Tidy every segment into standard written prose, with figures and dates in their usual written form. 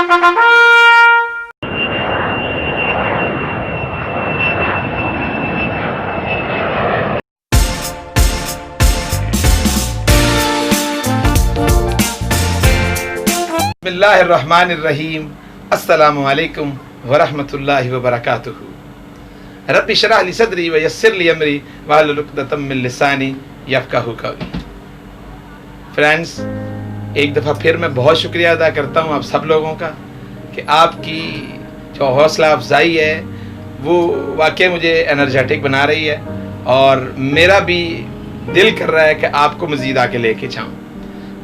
बिस्मिल्लाहिर्रहमानिर्रहीम। अस्सलामु अलैकुम वरहमतुल्लाहि वबरकातुहू। रब्बि इश्रह ली सदरी व यस्सिर ली अमरी वहलुल उक़दतम मिन लिसानी यफ़क़हू क़ौली। फ्रेंड्स, एक दफ़ा फिर मैं बहुत शुक्रिया अदा करता हूँ आप सब लोगों का कि आपकी जो हौसला अफजाई है वो वाकई मुझे एनर्जेटिक बना रही है और मेरा भी दिल कर रहा है कि आपको मज़ीद आगे लेके जाऊँ,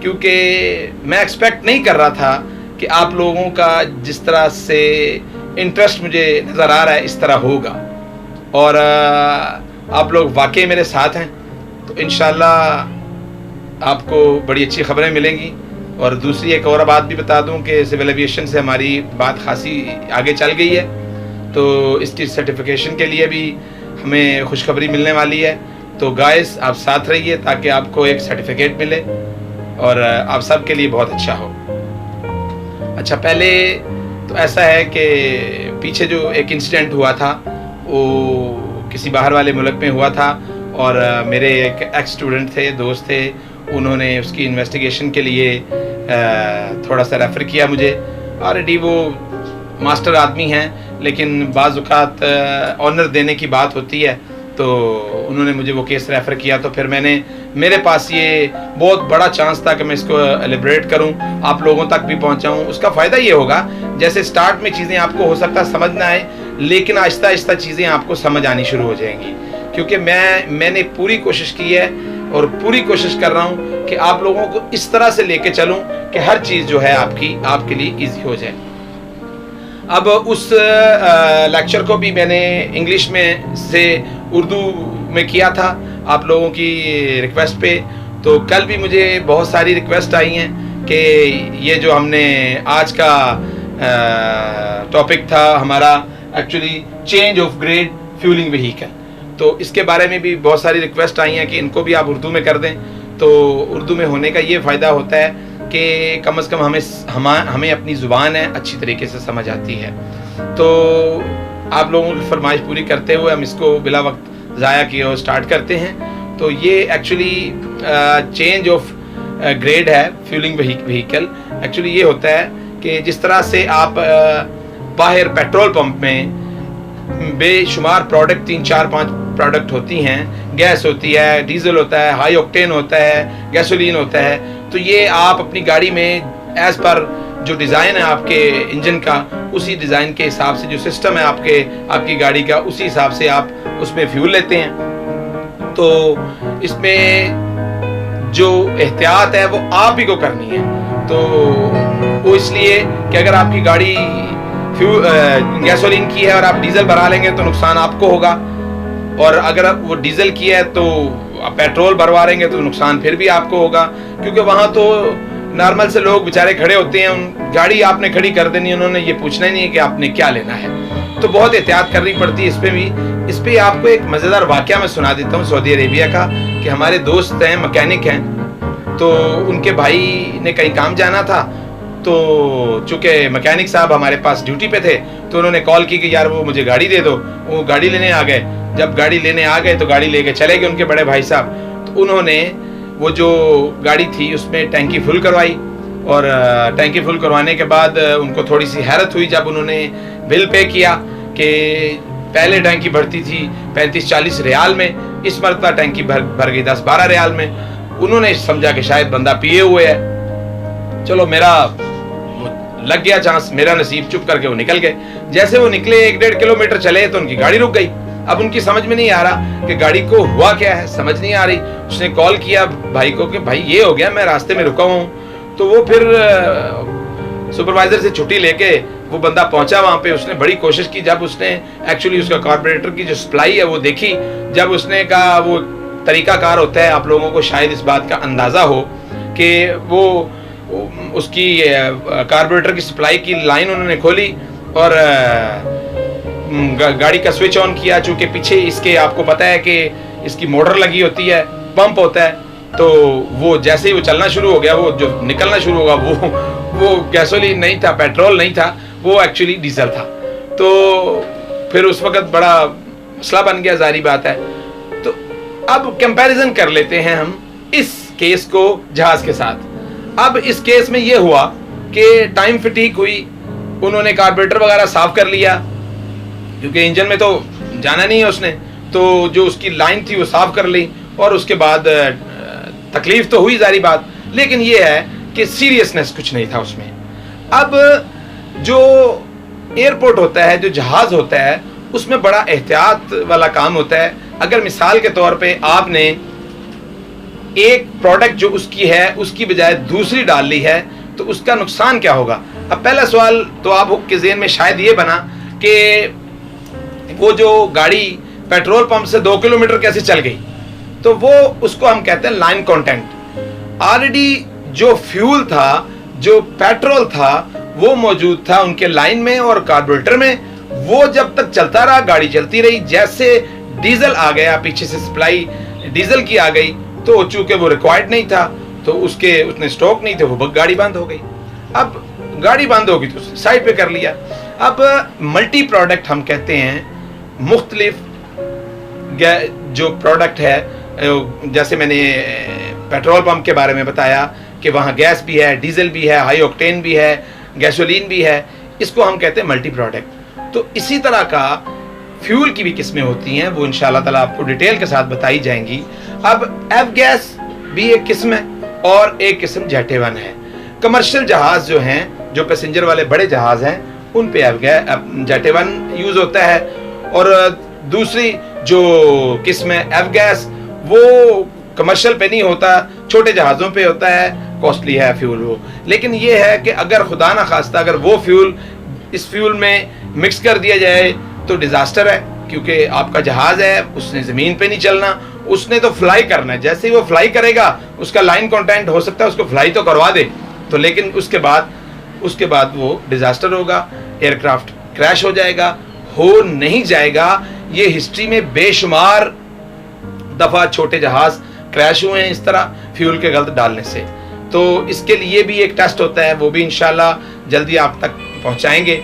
क्योंकि मैं एक्सपेक्ट नहीं कर रहा था कि आप लोगों का जिस तरह से इंटरेस्ट मुझे नज़र आ रहा है इस तरह होगा, और आप लोग वाकई मेरे साथ हैं। तो इंशाल्लाह आपको बड़ी अच्छी खबरें मिलेंगी। और दूसरी एक और बात भी बता दूं कि सिविल एविएशन से हमारी बात खासी आगे चल गई है, तो इसकी सर्टिफिकेशन के लिए भी हमें खुशखबरी मिलने वाली है। तो गाइस, आप साथ रहिए ताकि आपको एक सर्टिफिकेट मिले और आप सब के लिए बहुत अच्छा हो। अच्छा, पहले तो ऐसा है कि पीछे जो एक इंसिडेंट हुआ था वो किसी बाहर वाले मुल्क में हुआ था, और मेरे एक एक्स स्टूडेंट थे, दोस्त थे, उन्होंने उसकी इन्वेस्टिगेशन के लिए थोड़ा सा रेफ़र किया मुझे। ऑलरेडी वो मास्टर आदमी हैं, लेकिन बाज़ औक़ात ऑनर देने की बात होती है, तो उन्होंने मुझे वो केस रेफ़र किया। तो फिर मेरे पास ये बहुत बड़ा चांस था कि मैं इसको एलिब्रेट करूं, आप लोगों तक भी पहुंचाऊं। उसका फ़ायदा ये होगा, जैसे स्टार्ट में चीज़ें आपको हो सकता है समझ ना आए, लेकिन आहिस्ता आहिस्ता चीज़ें आपको समझ आनी शुरू हो जाएंगी, क्योंकि मैंने पूरी कोशिश की है और पूरी कोशिश कर रहा हूँ कि आप लोगों को इस तरह से लेके चलूँ कि हर चीज़ जो है आपके लिए ईजी हो जाए। अब उस लेक्चर को भी मैंने इंग्लिश में से उर्दू में किया था आप लोगों की रिक्वेस्ट पे। तो कल भी मुझे बहुत सारी रिक्वेस्ट आई हैं कि ये जो हमने आज का टॉपिक था हमारा actually change of grade fuelling vehicle, तो इसके बारे में भी बहुत सारी रिक्वेस्ट आई हैं कि इनको भी आप उर्दू में कर दें। तो उर्दू में होने का ये फ़ायदा होता है कि कम से कम हमें अपनी ज़ुबान है अच्छी तरीके से समझ आती है। तो आप लोगों की फरमाइश पूरी करते हुए हम इसको बिला वक्त ज़ाया किए और स्टार्ट करते हैं। तो ये एक्चुअली चेंज ऑफ ग्रेड है फ्यूलिंग व्हीकल। एक्चुअली ये होता है कि जिस तरह से आप बाहर पेट्रोल पंप में बेशुमार प्रोडक्ट 3, 4, 5 प्रोडक्ट होती हैं, गैस होती है, डीजल होता है, हाई ऑक्टेन होता है, गैसोलीन होता है। तो ये आप अपनी गाड़ी में एज़ पर जो डिज़ाइन है आपके इंजन का, उसी डिज़ाइन के हिसाब से जो सिस्टम है आपकी गाड़ी का, उसी हिसाब से आप उसमें फ्यूल लेते हैं। तो इसमें जो एहतियात है वो आप ही को करनी है। तो वो इसलिए कि अगर आपकी गाड़ी गैसोलीन की है और आप डीजल भरा लेंगे तो नुकसान आपको होगा, और अगर वो डीजल की है तो आप पेट्रोल भरवा लेंगे तो नुकसान फिर भी आपको होगा, क्योंकि वहाँ तो नॉर्मल से लोग बेचारे खड़े होते हैं, गाड़ी आपने खड़ी कर देनी है, उन्होंने ये पूछना ही नहीं है कि आपने क्या लेना है। तो बहुत एहतियात करनी पड़ती है इस पे भी। इस पे आपको एक मज़ेदार वाक़या मैं सुना देता हूँ सऊदी अरेबिया का, कि हमारे दोस्त हैं, मैकेनिक हैं, तो उनके भाई ने कहीं काम जाना था। तो चूँकि मैकेनिक साहब हमारे पास ड्यूटी पे थे, तो उन्होंने कॉल की कि यार वो मुझे गाड़ी दे दो। वो गाड़ी लेने आ गए। जब गाड़ी लेने आ गए तो गाड़ी लेके चले गए उनके बड़े भाई साहब। तो उन्होंने वो जो गाड़ी थी उसमें टैंकी फुल करवाई, और टैंकी फुल करवाने के बाद उनको थोड़ी सी हैरत हुई जब उन्होंने बिल पे किया कि पहले टैंकी भरती थी 35-40 रियाल में, इस मरतबा टैंकी भर गई 10-12 रियाल में। उन्होंने समझा कि शायद बंदा पिए हुए है। चलो, मेरा लग गया चांस, मेरा नसीब, चुप करके वो निकल गए। जैसे वो निकले 1-1.5 किलोमीटर चले तो उनकी गाड़ी रुक गई। अब उनकी समझ में नहीं आ रहा कि गाड़ी को हुआ क्या है, समझ नहीं आ रही। उसने कॉल किया भाई को कि भाई ये हो गया, मैं रास्ते में रुका हूँ। तो वो फिर सुपरवाइजर से छुट्टी लेके वो बंदा पहुंचा वहाँ पे। उसने बड़ी कोशिश की, जब उसने एक्चुअली उसका कार्बोरेटर की जो सप्लाई है वो देखी, जब उसने कहा, वो तरीकाकार होता है, आप लोगों को शायद इस बात का अंदाज़ा हो कि वो उसकी कार्बोरेटर की सप्लाई की लाइन उन्होंने खोली और गाड़ी का स्विच ऑन किया। चूँकि पीछे इसके आपको पता है कि इसकी मोटर लगी होती है, पंप होता है, तो वो जैसे ही वो चलना शुरू हो गया, वो जो निकलना शुरू होगा वो गैसोलीन नहीं था, पेट्रोल नहीं था, वो एक्चुअली डीजल था। तो फिर उस वक्त बड़ा मसला बन गया, जारी बात है। तो अब कंपैरिजन कर लेते हैं हम इस केस को जहाज के साथ। अब इस केस में ये हुआ कि टाइम फटीक हुई, उन्होंने कार्बोरेटर वगैरह साफ कर लिया, क्योंकि इंजन में तो जाना नहीं है उसने, तो जो उसकी लाइन थी वो साफ कर ली, और उसके बाद तकलीफ तो हुई जारी बात, लेकिन ये है कि सीरियसनेस कुछ नहीं था उसमें। अब जो एयरपोर्ट होता है, जो जहाज होता है, उसमें बड़ा एहतियात वाला काम होता है। अगर मिसाल के तौर पे आपने एक प्रोडक्ट जो उसकी है उसकी बजाय दूसरी डाल ली है तो उसका नुकसान क्या होगा। अब पहला सवाल तो आपके ज़हन में शायद ये बना कि वो जो गाड़ी पेट्रोल पंप से 2 किलोमीटर कैसे चल गई, तो वो उसको हम कहते हैं लाइन कंटेंट। ऑलरेडी जो फ्यूल था, जो पेट्रोल था, वो मौजूद था उनके लाइन में और कार्बोरेटर में। वो जब तक चलता रहा, गाड़ी चलती रही। जैसे डीजल आ गया, पीछे से सप्लाई डीजल की आ गई, तो चूंकि वो रिक्वायर्ड नहीं था तो उसने स्टॉक नहीं थे, वो गाड़ी बंद हो गई। अब गाड़ी बंद होगी तो साइड पे कर लिया। अब मल्टी प्रोडक्ट हम कहते हैं, मुख्तलिफ जो प्रोडक्ट है, जैसे मैंने पेट्रोल पंप के बारे में बताया कि वहाँ गैस भी है, डीजल भी है, हाई ऑक्टेन भी है, गैसोलीन भी है, इसको हम कहते हैं मल्टी प्रोडक्ट। तो इसी तरह का फ्यूल की भी किस्में होती हैं, वो इंशाल्लाह ताला आपको डिटेल के साथ बताई जाएंगी। अब एफ गैस भी एक किस्म है और एक किस्म जेट वन है। कमर्शियल जहाज जो हैं, जो पैसेंजर वाले बड़े जहाज हैं, उन पे जेट वन यूज होता है, और दूसरी जो किस्म है एफ गैस, वो कमर्शियल पे नहीं होता, छोटे जहाज़ों पे होता है, कॉस्टली है फ्यूल वो। लेकिन ये है कि अगर खुदा ना खास्ता अगर वो फ्यूल इस फ्यूल में मिक्स कर दिया जाए तो डिज़ास्टर है, क्योंकि आपका जहाज़ है, उसने ज़मीन पे नहीं चलना, उसने तो फ्लाई करना है। जैसे ही वो फ्लाई करेगा, उसका लाइन कंटेंट हो सकता है उसको फ्लाई तो करवा दे, तो लेकिन उसके बाद वो डिज़ास्टर होगा, एयरक्राफ्ट क्रैश हो जाएगा, हो नहीं जाएगा। ये हिस्ट्री में बेशुमार दफ़ा छोटे जहाज़ क्रैश हुए हैं इस तरह फ्यूल के गलत डालने से। तो इसके लिए भी एक टेस्ट होता है, वो भी इंशाल्लाह जल्दी आप तक पहुंचाएंगे।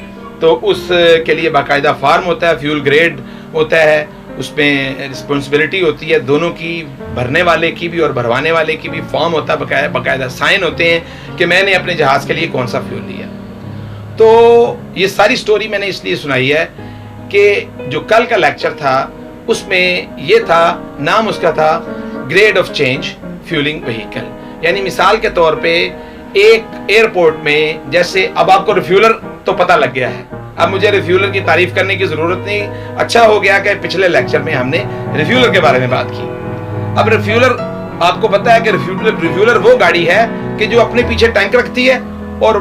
तो उसके लिए बाकायदा फार्म होता है, फ्यूल ग्रेड होता है, उसमें रिस्पॉन्सिबिलिटी होती है दोनों की, भरने वाले की भी और भरवाने वाले की भी। फॉर्म होता है, बाकायदा साइन होते हैं कि मैंने अपने जहाज़ के लिए कौन सा फ्यूल लिया। तो ये सारी स्टोरी मैंने इसलिए सुनाई है कि जो कल का लेक्चर था उसमें ये था, नाम उसका था grade of change fuelling vehicle. यानी मिसाल के तौर पे एक एयरपोर्ट में, जैसे अब आपको रिफ्यूलर तो पता लग गया है, अब मुझे रिफ्यूलर की तारीफ करने की जरूरत नहीं। अच्छा हो गया कि पिछले लेक्चर में हमने रिफ्यूलर के बारे में बात की। अब रिफ्यूलर आपको पता है कि रिफ्यूलर वो गाड़ी है कि जो अपने पीछे टैंक रखती है और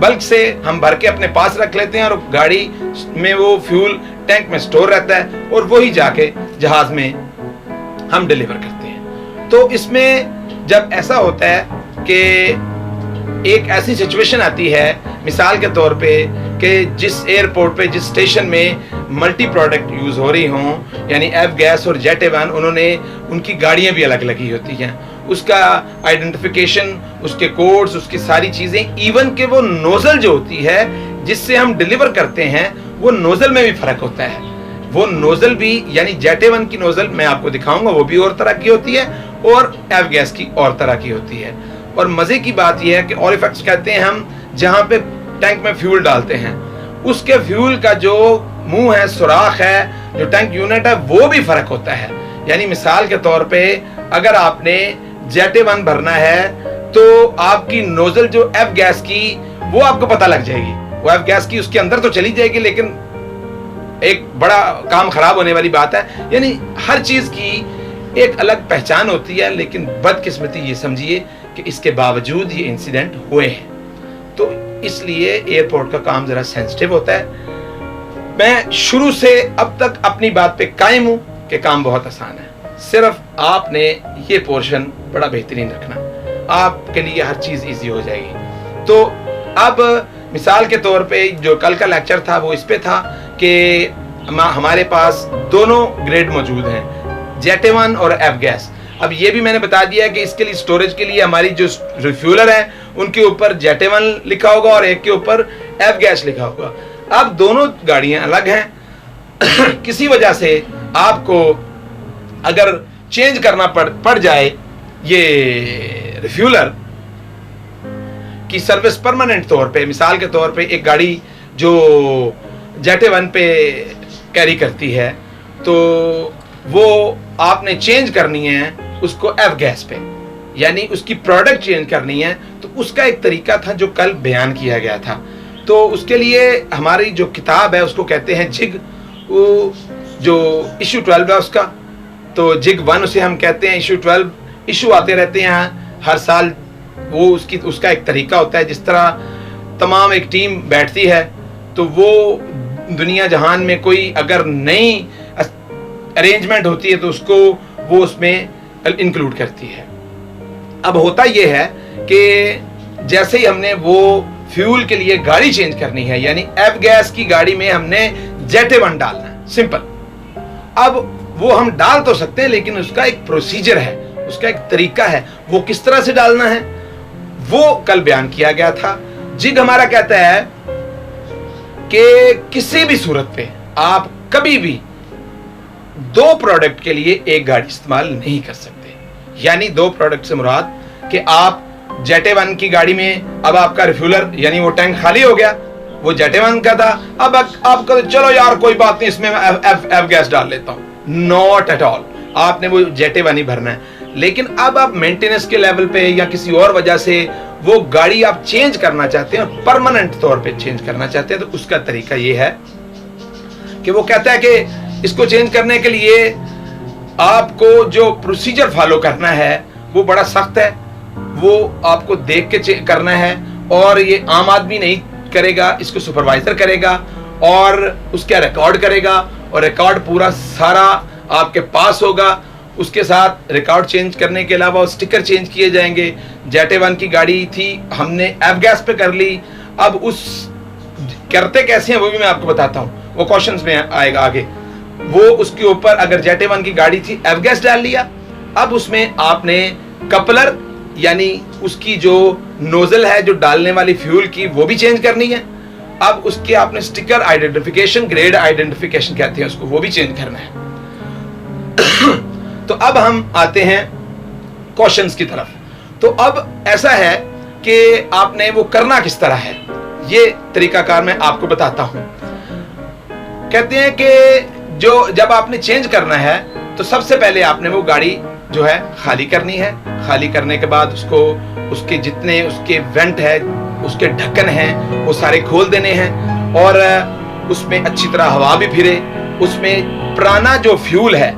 बल्क से हम भर के अपने पास रख लेते हैं, और गाड़ी में वो फ्यूल टैंक में स्टोर रहता है और वही जाके जहाज में हम डिलीवर करते हैं। तो इसमें जब ऐसा होता है कि एक ऐसी सिचुएशन आती है, मिसाल के तौर पे कि जिस एयरपोर्ट पे, जिस स्टेशन में मल्टी प्रोडक्ट यूज़ हो रही हों, यानी एफ गैस और जेट वन, उन्होंने उनकी गाड़ियाँ भी अलग लगी होती हैं, उसका आइडेंटिफिकेशन, उसके कोड्स, उसकी सारी चीज़ें, इवन के वो नोज़ल जो होती है जिससे हम डिलीवर करते हैं, वो नोज़ल में भी फ़र्क होता है। वो नोज़ल भी, यानी जेट वन की नोज़ल मैं आपको दिखाऊंगा, वो भी और तरह की होती है और एफ गैस की और तरह की होती है। और मज़े की बात यह है कि ऑरिफिक्स कहते हैं हम, जहाँ पे टैंक में फ्यूल डालते हैं, उसके फ्यूल का जो मुंह है, सुराख है, जो टैंक यूनिट है, वो भी फ़र्क होता है। यानी मिसाल के तौर पे अगर आपने जेट वन भरना है तो आपकी नोज़ल जो एफ गैस की, वो आपको पता लग जाएगी। वो एफ गैस की उसके अंदर तो चली जाएगी, लेकिन एक बड़ा काम खराब होने वाली बात है। यानी हर चीज़ की एक अलग पहचान होती है, लेकिन बदकिस्मती ये समझिए कि इसके बावजूद ये इंसिडेंट हुए हैं। तो इसलिए एयरपोर्ट का काम ज़रा सेंसिटिव होता है। मैं शुरू से अब तक अपनी बात पे कायम हूँ कि काम बहुत आसान है, सिर्फ आपने ये पोर्शन बड़ा बेहतरीन रखना, आपके लिए हर चीज़ ईजी हो जाएगी। तो अब मिसाल के तौर पे जो कल का लेक्चर था वो इस पे था कि हमारे पास दोनों ग्रेड मौजूद हैं, जेट वन और एफ गैस। अब ये भी मैंने बता दिया है कि इसके लिए स्टोरेज के लिए हमारी जो रिफ्यूलर है उनके ऊपर जेट 1 लिखा होगा और एक के ऊपर एफ गैस लिखा होगा। अब दोनों गाड़ियां अलग हैं किसी वजह से आपको अगर चेंज करना पड़ जाए ये रिफ्यूलर की सर्विस परमानेंट तौर पे, मिसाल के तौर पे एक गाड़ी जो जेट 1 पे कैरी करती है तो वो आपने चेंज करनी है उसको एफ गैस पे, यानी उसकी प्रोडक्ट चेंज करनी है, तो उसका एक तरीका था जो कल बयान किया गया था। तो उसके लिए हमारी जो किताब है उसको कहते हैं जिग, वो जो इशू 12 है उसका, तो जिग 1 उसे हम कहते हैं। इशू 12 इशू आते रहते हैं हर साल, वो उसका एक तरीका होता है। जिस तरह तमाम एक टीम बैठती है तो वो दुनिया जहान में कोई अगर नई अरेंजमेंट होती है तो उसको वो उसमें इंक्लूड करती है। अब होता यह है कि जैसे ही हमने वो फ्यूल के लिए गाड़ी चेंज करनी है, यानी एफ गैस की गाड़ी में हमने जेट 1 डालना है, सिंपल। अब वो हम डाल तो सकते हैं लेकिन उसका एक प्रोसीजर है, उसका एक तरीका है, वो किस तरह से डालना है वो कल बयान किया गया था। जिग हमारा कहता है कि किसी भी सूरत पे आप कभी भी 2 प्रोडक्ट के लिए एक गाड़ी इस्तेमाल नहीं कर सकते। यानी 2 प्रोडक्ट से मुराद कि आप जेट 1 की गाड़ी में अब आपका रिफ्यूलर यानी वो टैंक खाली हो गया, वो जेट 1 का था, अब आपका चलो यार कोई बात नहीं इसमें एफ गैस डाल लेता हूं, नॉट एट ऑल, आपने वो जेट 1 ही भरना है। लेकिन अब आप मेंटेनेंस के लेवल पे या किसी और वजह से वो गाड़ी आप चेंज करना चाहते हैं, परमानेंट तौर पे चेंज करना चाहते हैं, तो उसका तरीका ये है कि वो कहता है कि इसको चेंज करने के लिए आपको जो प्रोसीजर फॉलो करना है वो बड़ा सख्त है, वो आपको देख के करना है और ये आम आदमी नहीं करेगा, इसको सुपरवाइजर करेगा और उसका रिकॉर्ड करेगा और रिकॉर्ड पूरा सारा आपके पास होगा। उसके साथ रिकॉर्ड चेंज करने के अलावा स्टिकर चेंज किए जाएंगे। जेट 1 की गाड़ी थी, हमने एफ गैस पे कर ली, अब उस करते कैसे हैं वो भी मैं आपको बताता हूँ, वो क्वेश्चंस में आएगा आगे। वो उसके ऊपर अगर जेट 1 की गाड़ी थी एफ गैस डाल लिया, अब उसमें आपने कपलर यानी उसकी जो नोजल है जो डालने वाली फ्यूल की वो भी चेंज करनी है। अब उसके आपने स्टिकर आइडेंटिफिकेशन, ग्रेड आइडेंटिफिकेशन कहते हैं उसको, वो भी चेंज करना है। तो अब हम आते हैं क्वेश्चंस की तरफ। तो अब ऐसा है कि आपने वो करना किस तरह है, ये तरीकाकार मैं आपको बताता हूं। कहते हैं कि जब आपने चेंज करना है तो सबसे पहले आपने वो गाड़ी जो है खाली करनी है। खाली करने के बाद उसके जितने उसके वेंट है, उसके ढक्कन हैं, वो सारे खोल देने हैं और उसमें अच्छी तरह हवा भी फिरे। उसमें पुराना जो फ्यूल है,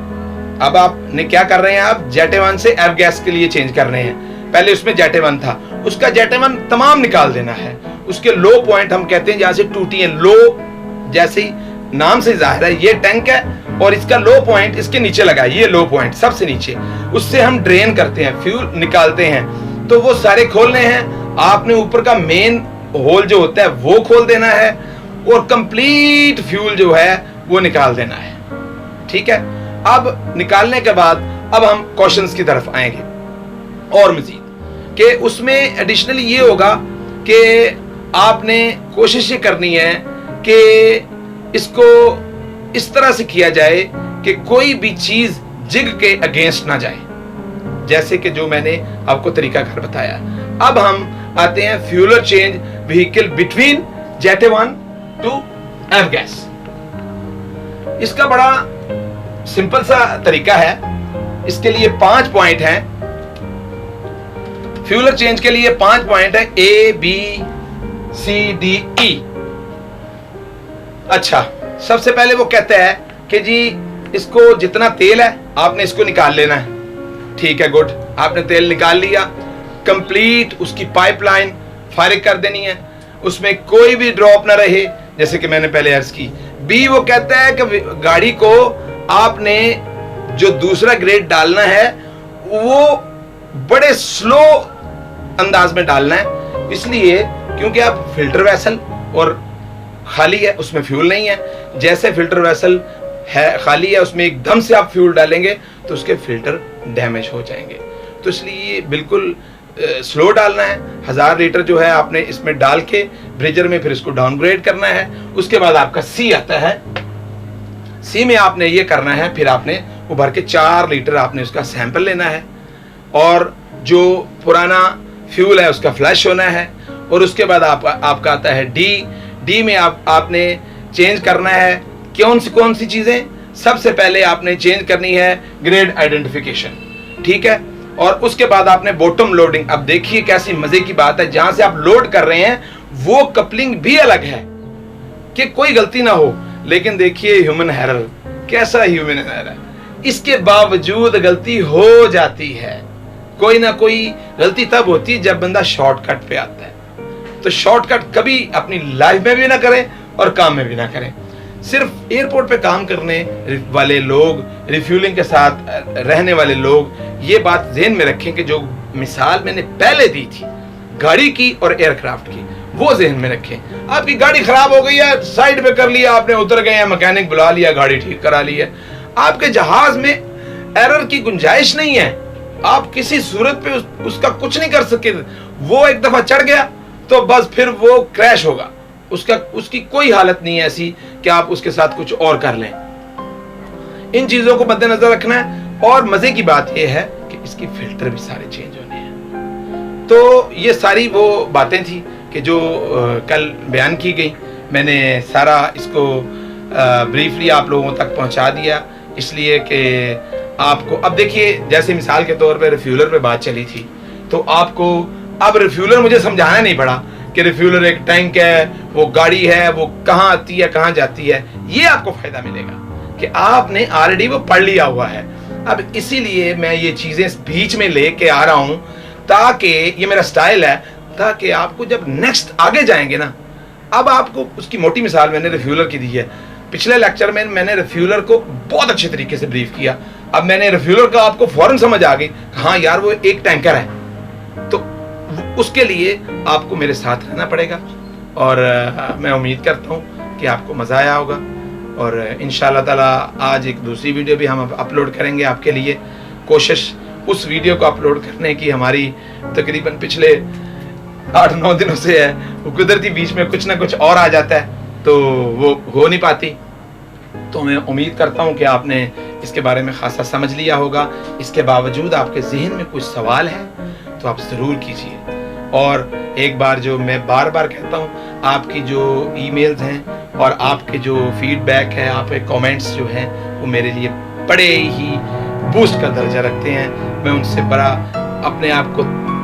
अब आपने क्या कर रहे हैं, आप जेट 1 से एफ गैस के लिए चेंज कर रहे हैं। पहले उसमें जेट 1 था, उसका जेट 1 तमाम निकाल देना है। उसके लो पॉइंट हम कहते हैं जहां से टूटी है, लो जैसे ही नाम से जाहिर है ये टैंक है और इसका लो पॉइंट इसके नीचे लगा है, ये लो पॉइंट सबसे नीचे, उससे हम ड्रेन करते हैं, फ्यूल निकालते हैं। तो वो सारे खोलने हैं। आपने ऊपर का मेन होल जो होता है वो खोल देना है और कंप्लीट फ्यूल जो है वो निकाल देना है। ठीक है, अब निकालने के बाद अब हम क्वेश्चंस की तरफ आएंगे और मजीद कि उसमें एडिशनली ये होगा कि आपने कोशिश ये करनी है कि इसको इस तरह से किया जाए कि कोई भी चीज जिग के अगेंस्ट ना जाए, जैसे कि जो मैंने आपको तरीकाकार बताया। अब हम आते हैं fuller change vehicle between jet 1 to F gas. इसका बड़ा सिंपल सा तरीका है। इसके लिए 5 पॉइंट हैं। फ्यूलर चेंज के लिए 5 पॉइंट है, A B C D E। अच्छा, सबसे पहले वो कहता है कि जी इसको जितना तेल है आपने इसको निकाल लेना है। ठीक है, गुड, आपने तेल निकाल लिया। कंप्लीट उसकी पाइपलाइन फारिग कर देनी है, उसमें कोई भी ड्रॉप ना रहे, जैसे कि मैंने पहले अर्ज की। बी वो कहता है कि गाड़ी को आपने जो दूसरा ग्रेड डालना है वो बड़े स्लो अंदाज में डालना है, इसलिए क्योंकि आप फिल्टर वेसल और खाली है, उसमें फ्यूल नहीं है। जैसे फिल्टर वेसल है खाली है, उसमें एकदम से आप फ्यूल डालेंगे तो उसके फिल्टर डैमेज हो जाएंगे। तो इसलिए बिल्कुल स्लो डालना है। 1000 लीटर जो है आपने इसमें डाल के ब्रीजर में फिर इसको डाउनग्रेड करना है। उसके बाद आपका सी आता है, सी में आपने ये करना है, फिर आपने उभर के 4 लीटर आपने उसका सैंपल लेना है और जो पुराना फ्यूल है उसका फ्लैश होना है। और उसके बाद आपका आता है डी में आपने चेंज करना है कौन सी चीज़ें। सबसे पहले आपने चेंज करनी है ग्रेड आइडेंटिफिकेशन, ठीक है। और उसके बाद आपने बॉटम लोडिंग। अब देखिए कैसी मजे की बात है, जहां से आप लोड कर रहे हैं वो कपलिंग भी अलग है कि कोई गलती ना हो। लेकिन देखिए ह्यूमन एरर, कैसा ह्यूमन एरर है, इसके बावजूद गलती हो जाती है। कोई ना कोई गलती तब होती है जब बंदा शॉर्टकट पे आता है। तो शॉर्टकट कभी अपनी लाइफ में भी ना करें और काम में भी ना करें। सिर्फ एयरपोर्ट पे काम करने वाले लोग, रिफ्यूलिंग के साथ रहने वाले लोग, ये बात ध्यान में रखें कि जो मिसाल मैंने पहले दी थी गाड़ी की और एयरक्राफ्ट की, वो ज़हन में रखें। आपकी गाड़ी खराब हो गई है, साइड पे कर लिया आपने, उतर गए हैं, मैकेनिक बुला लिया, गाड़ी ठीक करा ली है। आपके जहाज में एरर की गुंजाइश नहीं है, आप किसी सूरत पे उसका कुछ नहीं कर सके। वो एक दफा चढ़ गया तो बस फिर वो क्रैश होगा, उसकी कोई हालत नहीं है ऐसी कि आप उसके साथ कुछ और कर लें। इन चीजों को मद्देनजर रखना है। और मजे की बात यह है कि इसकी फिल्टर भी सारे चेंज होने हैं। तो ये सारी वो बातें थी कि जो कल बयान की गई। मैंने सारा इसको ब्रीफली आप लोगों तक पहुंचा दिया, इसलिए कि आपको अब देखिए, जैसे मिसाल के तौर पे रिफ्यूलर पे बात चली थी, तो आपको अब रिफ्यूलर मुझे समझाना नहीं पड़ा कि रिफ्यूलर एक टैंक है, वो गाड़ी है, वो कहाँ आती है कहाँ जाती है। ये आपको फायदा मिलेगा कि आपने ऑलरेडी वो पढ़ लिया हुआ है। अब इसीलिए मैं ये चीजें बीच में लेके आ रहा हूं, ताकि ये मेरा स्टाइल है, ताकि आपको जब नेक्स्ट आगे जाएंगे ना, अब आपको उसकी मोटी मिसाल मैंने रिफ्यूलर की दी है। पिछले लेक्चर में मैंने रिफ्यूलर को बहुत अच्छे तरीके से ब्रीफ किया। अब मैंने रिफ्यूलर का आपको फौरन समझ आ गई, हाँ यार वो एक टैंकर है। तो उसके लिए आपको मेरे साथ रहना पड़ेगा और मैं उम्मीद करता हूँ कि आपको मज़ा आया होगा। और इंशाअल्लाह ताला आज एक दूसरी वीडियो भी हम अपलोड करेंगे आपके लिए। कोशिश उस वीडियो को अपलोड करने की हमारी तकरीबन पिछले 8-9 दिनों से है, वो कुदरती बीच में कुछ ना कुछ और आ जाता है तो वो हो नहीं पाती। तो मैं उम्मीद करता हूँ कि आपने इसके बारे में खासा समझ लिया होगा। इसके बावजूद आपके जहन में कुछ सवाल है तो आप ज़रूर कीजिए। और एक बार जो मैं बार बार कहता हूँ, आपकी जो ईमेल्स हैं और आपके जो फीडबैक है, आपके कमेंट्स जो हैं, वो मेरे लिए बड़े ही बूस्ट का दर्जा रखते हैं। मैं उनसे बड़ा अपने आप को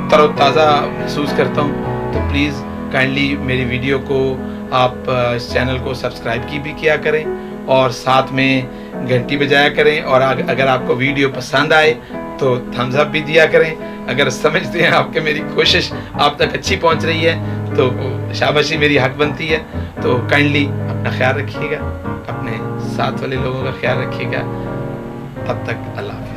तरोताज़ा महसूस करता हूँ। तो प्लीज़ काइंडली मेरी वीडियो को आप इस चैनल को सब्सक्राइब की भी किया करें और साथ में घंटी बजाया करें। और अगर आपको वीडियो पसंद आए तो थम्स अप भी दिया करें। अगर समझते हैं आपके मेरी कोशिश आप तक अच्छी पहुंच रही है तो शाबाशी मेरी हक बनती है। तो काइंडली अपना ख्याल रखिएगा, अपने साथ वाले लोगों का ख्याल रखिएगा। तब तक अल्लाह।